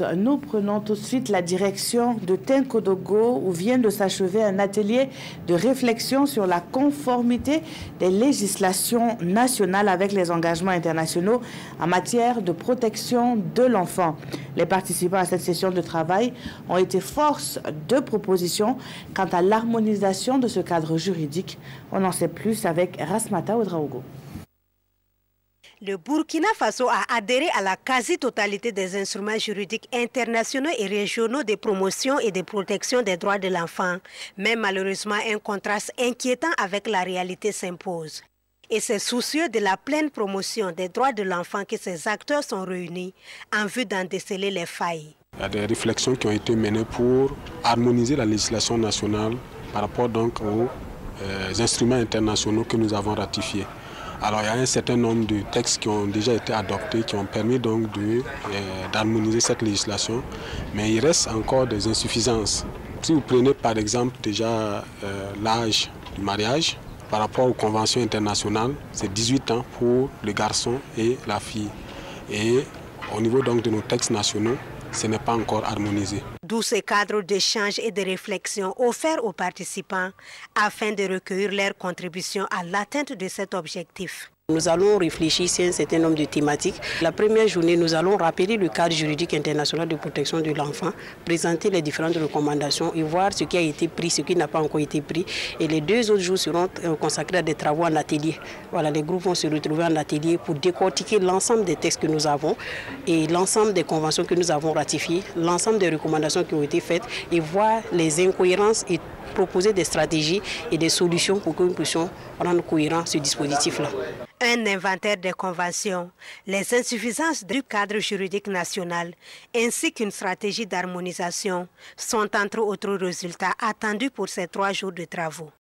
Nous prenons tout de suite la direction de Tenkodogo où vient de s'achever un atelier de réflexion sur la conformité des législations nationales avec les engagements internationaux en matière de protection de l'enfant. Les participants à cette session de travail ont été force de proposition quant à l'harmonisation de ce cadre juridique. On en sait plus avec Rasmata Oudraogo. Le Burkina Faso a adhéré à la quasi-totalité des instruments juridiques internationaux et régionaux de promotion et de protection des droits de l'enfant. Mais malheureusement, un contraste inquiétant avec la réalité s'impose. Et c'est soucieux de la pleine promotion des droits de l'enfant que ces acteurs sont réunis en vue d'en déceler les failles. Il y a des réflexions qui ont été menées pour harmoniser la législation nationale par rapport donc aux instruments internationaux que nous avons ratifiés. Alors il y a un certain nombre de textes qui ont déjà été adoptés, qui ont permis donc d'harmoniser cette législation, mais il reste encore des insuffisances. Si vous prenez par exemple déjà l'âge du mariage, par rapport aux conventions internationales, c'est 18 ans pour le garçon et la fille. Et au niveau donc de nos textes nationaux, ce n'est pas encore harmonisé. D'où ces cadres d'échange et de réflexion offerts aux participants afin de recueillir leurs contributions à l'atteinte de cet objectif. Nous allons réfléchir sur un certain nombre de thématiques. La première journée, nous allons rappeler le cadre juridique international de protection de l'enfant, présenter les différentes recommandations et voir ce qui a été pris, ce qui n'a pas encore été pris. Et les 2 autres jours seront consacrés à des travaux en atelier. Voilà, les groupes vont se retrouver en atelier pour décortiquer l'ensemble des textes que nous avons et l'ensemble des conventions que nous avons ratifiées, l'ensemble des recommandations qui ont été faites et voir les incohérences et proposer des stratégies et des solutions pour que nous puissions rendre cohérent ce dispositif-là. Un inventaire des conventions, les insuffisances du cadre juridique national ainsi qu'une stratégie d'harmonisation sont entre autres résultats attendus pour ces 3 jours de travaux.